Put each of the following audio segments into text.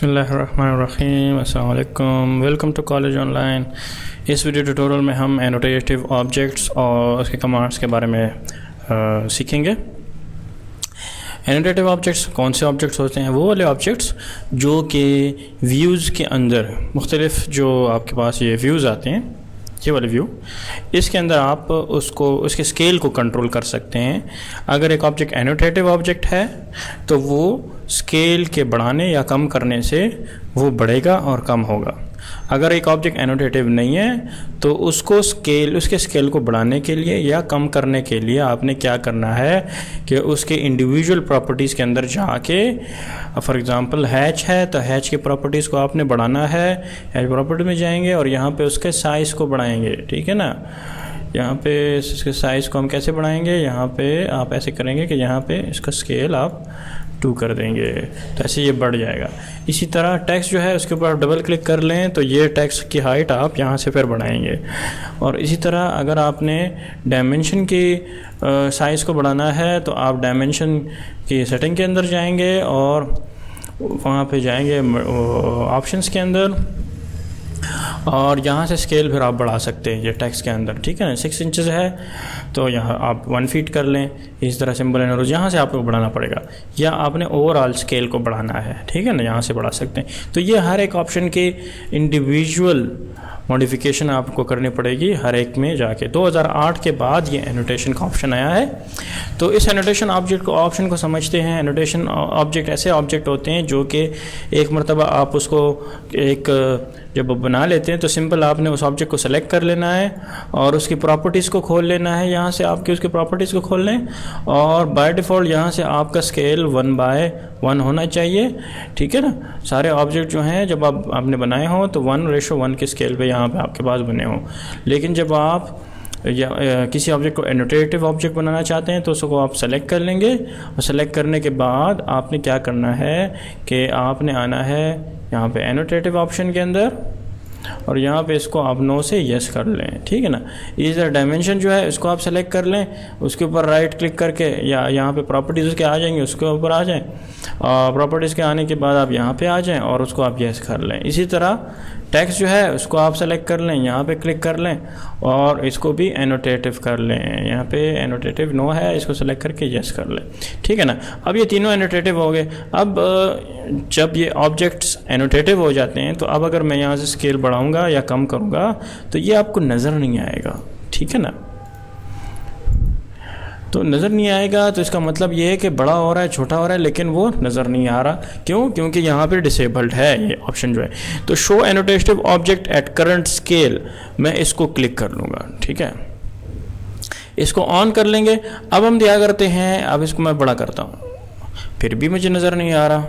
बिस्मिल्लाहिर्रहमानिर्रहीम, अस्सलाम वालेकुम, वेलकम टू कॉलेज ऑनलाइन। इस वीडियो ट्यूटोरियल में हम एनोटेटिव ऑब्जेक्ट्स और उसके कमांड्स के बारे में सीखेंगे। एनोटेटिव ऑब्जेक्ट्स कौन से ऑब्जेक्ट्स होते हैं? वो वाले ऑब्जेक्ट्स जो कि व्यूज़ के अंदर मुख्तलिफ जो आपके पास ये व्यूज़ आते हैं, ये वाले व्यू, इसके अंदर आप उसके स्केल को कंट्रोल कर सकते हैं। अगर एक ऑब्जेक्ट एनोटेटिव ऑब्जेक्ट है तो वो स्केल के बढ़ाने या कम करने से वो बढ़ेगा और कम होगा। अगर एक ऑब्जेक्ट एनोटेटिव नहीं है तो उसके स्केल को बढ़ाने के लिए या कम करने के लिए आपने क्या करना है कि उसके इंडिविजुअल प्रॉपर्टीज़ के अंदर जाके, फॉर एग्ज़ाम्पल हैच है तो हैच की प्रॉपर्टीज़ को आपने बढ़ाना है। हैच प्रॉपर्टी में जाएंगे और यहाँ पे उसके साइज़ को बढ़ाएंगे, ठीक है ना। यहाँ पे इसके साइज़ को हम कैसे बढ़ाएंगे? यहाँ पे आप ऐसे करेंगे कि यहाँ पे इसका स्केल आप 2 कर देंगे, तो ऐसे ये बढ़ जाएगा। इसी तरह टेक्स्ट जो है उसके ऊपर आप डबल क्लिक कर लें तो ये टेक्स्ट की हाइट आप यहाँ से फिर बढ़ाएंगे। और इसी तरह अगर आपने डायमेंशन की साइज़ को बढ़ाना है तो आप डायमेंशन की सेटिंग के अंदर जाएंगे और वहाँ पे जाएंगे ऑप्शंस के अंदर और यहाँ से स्केल फिर आप बढ़ा सकते हैं ये टेक्स्ट के अंदर, ठीक है ना। 6 इंचज़ है तो यहाँ आप 1 फीट कर लें। इस तरह सिंबल एंड रोज यहाँ से आपको बढ़ाना पड़ेगा या आपने ओवरऑल स्केल को बढ़ाना है, ठीक है ना, यहाँ से बढ़ा सकते हैं। तो ये हर एक ऑप्शन की इंडिविजुअल मॉडिफिकेशन आपको करनी पड़ेगी हर एक में जाके। 2008 के बाद ये एनोटेशन का ऑप्शन आया है। तो इस एनोटेशन ऑप्शन को समझते हैं। एनोटेशन ऑब्जेक्ट ऐसे ऑब्जेक्ट होते हैं जो कि एक मरतबा आप उसको जब बना लेते हैं तो सिंपल आपने उस ऑब्जेक्ट को सेलेक्ट कर लेना है और उसकी प्रॉपर्टीज़ को खोल लेना है। यहाँ से आपकी उसकी प्रॉपर्टीज़ को खोल लें और बाय डिफ़ॉल्ट यहाँ से आपका स्केल 1/1 होना चाहिए, ठीक है ना। सारे ऑब्जेक्ट जो हैं जब आपने बनाए हों तो 1:1 के स्केल पे यहाँ पे आपके पास बने हों। लेकिन जब आप किसी ऑब्जेक्ट को एनोटेटिव ऑब्जेक्ट बनाना चाहते हैं तो उसको आप सेलेक्ट कर लेंगे और सेलेक्ट करने के बाद आपने क्या करना है कि आपने आना है यहाँ पे एनोटेटिव ऑप्शन के अंदर और यहाँ पे इसको आप नो से यस कर लें, ठीक है ना। इधर डायमेंशन जो है इसको आप सेलेक्ट कर लें, उसके ऊपर राइट क्लिक करके या यहाँ पे प्रॉपर्टीज़ उसके आ जाएंगे, उसके ऊपर आ जाएं और प्रॉपर्टीज़ के आने के बाद आप यहाँ पे आ जाएं और उसको आप यस कर लें। इसी तरह टेक्स्ट जो है उसको आप सेलेक्ट कर लें, यहाँ पे क्लिक कर लें और इसको भी एनोटेटिव कर लें। यहाँ पे एनोटेटिव नो है, इसको सेलेक्ट करके यस कर लें, ठीक है ना। अब ये तीनों एनोटेटिव हो गए। अब जब ये ऑब्जेक्ट्स एनोटेटिव हो जाते हैं तो अब अगर मैं यहाँ से स्केल बढ़ाऊँगा या कम करूँगा तो ये आपको नज़र नहीं आएगा, ठीक है ना। तो नज़र नहीं आएगा तो इसका मतलब ये है कि बड़ा हो रहा है, छोटा हो रहा है, लेकिन वो नज़र नहीं आ रहा। क्यों? क्योंकि यहाँ पे डिसेबल्ड है ये ऑप्शन जो है। तो show annotative object at current scale, मैं इसको क्लिक कर लूँगा, ठीक है। इसको ऑन कर लेंगे। अब हम दिया करते हैं, अब इसको मैं बड़ा करता हूँ, फिर भी मुझे नज़र नहीं आ रहा।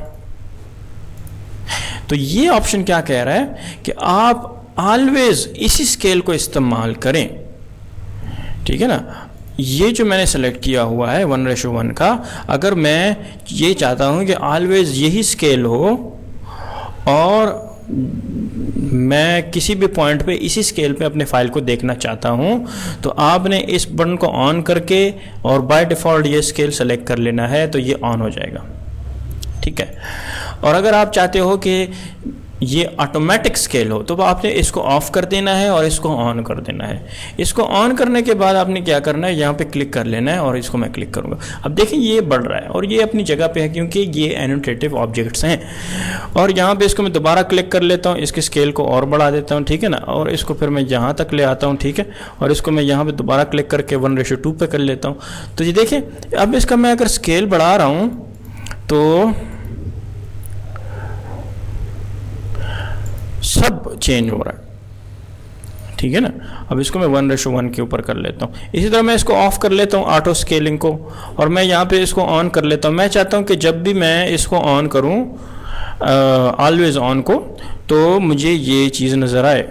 तो ये ऑप्शन क्या कह रहा है कि आप ऑलवेज इसी स्केल को इस्तेमाल करें, ठीक है ना। ये जो मैंने सेलेक्ट किया हुआ है 1:1 का, अगर मैं ये चाहता हूँ कि ऑलवेज यही स्केल हो और मैं किसी भी पॉइंट पे इसी स्केल पे अपने फाइल को देखना चाहता हूँ तो आपने इस बटन को ऑन करके और बाय डिफ़ॉल्ट ये स्केल सेलेक्ट कर लेना है तो ये ऑन हो जाएगा, ठीक है। और अगर आप चाहते हो कि ये ऑटोमेटिक स्केल हो तो आपने इसको ऑफ कर देना है और इसको ऑन कर देना है। इसको ऑन करने के बाद आपने क्या करना है, यहाँ पे क्लिक कर लेना है और इसको मैं क्लिक करूँगा। अब देखें ये बढ़ रहा है और ये अपनी जगह पे है क्योंकि ये एनोटेटिव ऑब्जेक्ट्स हैं। और यहाँ पे इसको मैं दोबारा क्लिक कर लेता हूँ, इसके स्केल को और बढ़ा देता हूँ, ठीक है ना। और इसको फिर मैं यहाँ तक ले आता हूँ, ठीक है। और इसको मैं यहाँ पर दोबारा क्लिक करके 1:2 पे कर लेता हूँ। तो ये देखें अब इसका मैं अगर स्केल बढ़ा रहा हूँ तो सब चेंज हो रहा है, ठीक है ना। अब इसको मैं 1:1 के ऊपर कर लेता हूँ। इसी तरह मैं इसको ऑफ कर लेता हूँ ऑटो स्केलिंग को और मैं यहाँ पे इसको ऑन कर लेता हूँ। मैं चाहता हूँ कि जब भी मैं इसको ऑन करूँ ऑलवेज ऑन को तो मुझे ये चीज़ नज़र आए,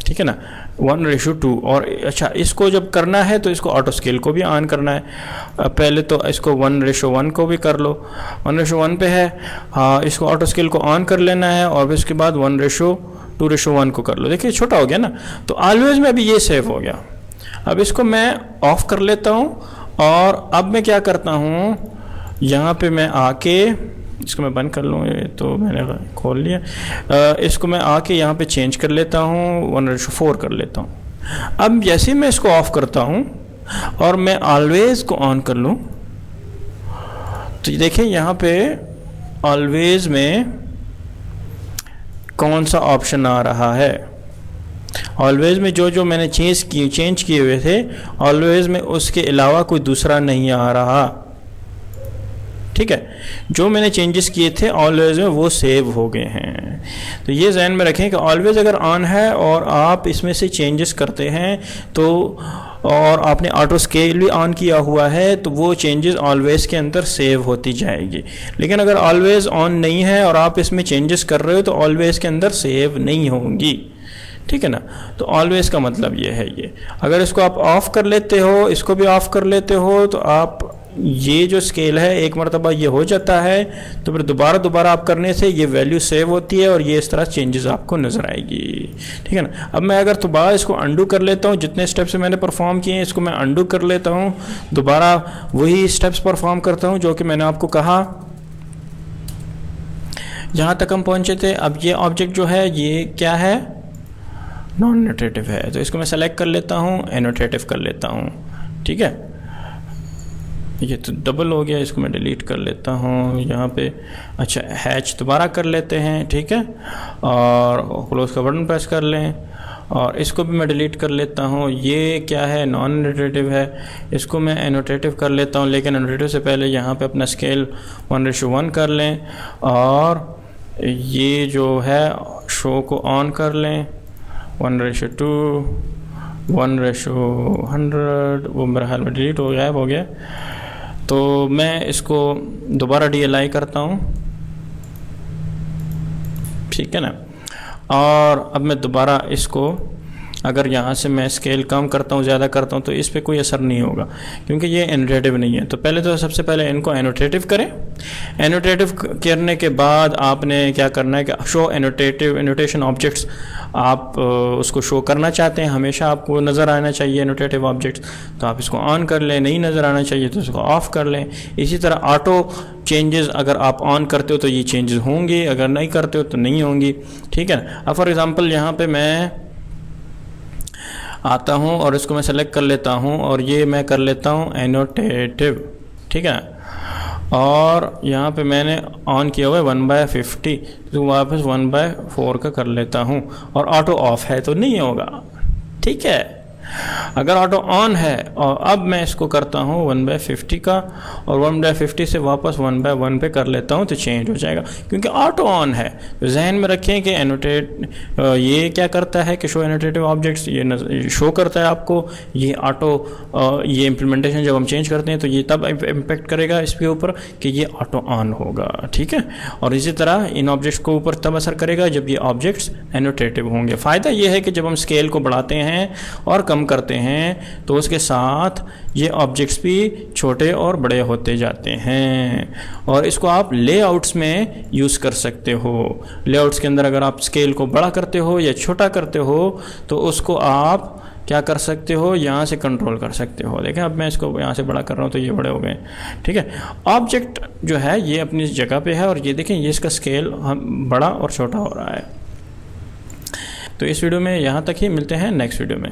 ठीक है ना। 1:2 और अच्छा इसको जब करना है तो इसको ऑटो स्केल को भी ऑन करना है। पहले तो इसको 1:1 को भी कर लो, 1:1 पे है, हाँ इसको ऑटो स्केल को ऑन कर लेना है और फिर उसके बाद 1:2:1 को कर लो। देखिए छोटा हो गया ना। तो ऑलवेज में अभी ये सेव हो गया। अब इसको मैं ऑफ कर लेता हूँ और अब मैं क्या करता हूँ, यहाँ पे मैं आके इसको मैं बंद कर लूँ, ये तो मैंने खोल लिया। इसको मैं आके यहाँ पे चेंज कर लेता हूँ, 1:4 कर लेता हूँ। अब जैसे ही मैं इसको ऑफ करता हूँ और मैं ऑलवेज को ऑन कर लूँ तो देखिए यहाँ पे ऑलवेज में कौन सा ऑप्शन आ रहा है। ऑलवेज में जो मैंने चेंज किए हुए थे, ऑलवेज में उसके अलावा कोई दूसरा नहीं आ रहा। ठीक है, जो मैंने चेंजेस किए थे ऑलवेज में वो सेव हो गए हैं। तो ये ध्यान में रखें कि ऑलवेज अगर ऑन है और आप इसमें से चेंजेस करते हैं तो, और आपने ऑटो स्केल भी ऑन किया हुआ है, तो वो चेंजेस ऑलवेज के अंदर सेव होती जाएगी। लेकिन अगर ऑलवेज ऑन नहीं है और आप इसमें चेंजेस कर रहे हो तो ऑलवेज के अंदर सेव नहीं होंगी। ठीक है ना। तो ऑलवेज का मतलब ये है। ये अगर इसको आप ऑफ कर लेते हो, इसको भी ऑफ कर लेते हो, तो आप ये जो स्केल है एक मरतबा ये हो जाता है तो फिर दोबारा आप करने से ये वैल्यू सेव होती है और ये इस तरह चेंजेस आपको नज़र आएगी। ठीक है ना। अब मैं अगर दोबारा इसको अंडू कर लेता हूँ, जितने स्टेप्स मैंने परफॉर्म किए हैं इसको मैं अंडू कर लेता हूँ, दोबारा वही स्टेप्स परफॉर्म करता हूँ जो कि मैंने आपको कहा। जहाँ तक हम पहुँचे थे, अब ये ऑब्जेक्ट जो है ये क्या है, नॉन एनोटेटिव है। तो इसको मैं सेलेक्ट कर लेता हूँ, एनोटेटिव कर लेता हूँ। ठीक है, ये तो डबल हो गया, इसको मैं डिलीट कर लेता हूँ यहाँ पे। अच्छा, हैच दोबारा कर लेते हैं। ठीक है, और क्लोज का बटन प्रेस कर लें और इसको भी मैं डिलीट कर लेता हूँ। ये क्या है, नॉन एनोटेटिव है, इसको मैं एनोटेटिव कर लेता हूँ। लेकिन एनोटेटिव से पहले यहाँ पे अपना स्केल 1:1 कर लें और ये जो है शो को ऑन कर लें, 1:2, 1:100, वो मेरा हाल में डिलीट हो गया। तो मैं इसको दोबारा DLI करता हूँ। ठीक है ना। और अब मैं दोबारा इसको, अगर यहाँ से मैं स्केल कम करता हूँ, ज़्यादा करता हूँ, तो इस पे कोई असर नहीं होगा क्योंकि ये एनोटेटिव नहीं है। तो पहले तो सबसे पहले इनको एनोटेटिव करें। एनोटेटिव करने के बाद आपने क्या करना है कि शो एनोटेशन ऑब्जेक्ट्स, आप उसको शो करना चाहते हैं, हमेशा आपको नज़र आना चाहिए एनोटेटिव ऑब्जेक्ट्स, तो आप इसको ऑन कर लें। नहीं नज़र आना चाहिए तो इसको ऑफ़ कर लें। इसी तरह ऑटो चेंजेस अगर आप ऑन करते हो तो ये चेंजेस होंगे, अगर नहीं करते हो तो नहीं होंगी। ठीक है ना। अब फॉर एग्ज़ाम्पल यहाँ पर मैं आता हूँ और इसको मैं सेलेक्ट कर लेता हूँ और ये मैं कर लेता हूँ एनोटेटिव। ठीक है, और यहाँ पे मैंने ऑन किया हुआ है 1/50, तो वापस 1/4 का कर लेता हूँ और ऑटो ऑफ है तो नहीं होगा। ठीक है, अगर ऑटो ऑन है और अब मैं इसको करता हूँ 1/50 का और 1/50 से वापस 1/1 पे कर लेता हूँ तो चेंज हो जाएगा क्योंकि ऑटो ऑन है। तो जहन में रखें कि ये क्या करता है कि शो एनोटेटिव ऑब्जेक्ट्स, ये शो करता है आपको ये ऑटो, ये इम्प्लीमेंटेशन जब हम चेंज करते हैं तो ये तब इम्पेक्ट करेगा इसके ऊपर कि ये ऑटो ऑन होगा। ठीक है, और इसी तरह इन ऑब्जेक्ट्स को ऊपर तब असर करेगा जब ये ऑब्जेक्ट्स एनोटेटिव होंगे। फ़ायदा ये है कि जब हम स्केल को बढ़ाते हैं और कम करते हैं तो उसके साथ ये ऑब्जेक्ट्स भी छोटे और बड़े होते जाते हैं। और इसको आप लेआउट्स में यूज़ कर सकते हो। लेआउट्स के अंदर अगर आप स्केल को बड़ा करते हो या छोटा करते हो तो उसको आप क्या कर सकते हो, यहाँ से कंट्रोल कर सकते हो। देखें अब मैं इसको यहाँ से बड़ा कर रहा हूँ तो ये बड़े हो गए। ठीक है, ऑब्जेक्ट जो है ये अपनी जगह पे है और ये देखें ये इसका स्केल बड़ा और छोटा हो रहा है। तो इस वीडियो में यहाँ तक ही, मिलते हैं नेक्स्ट वीडियो में।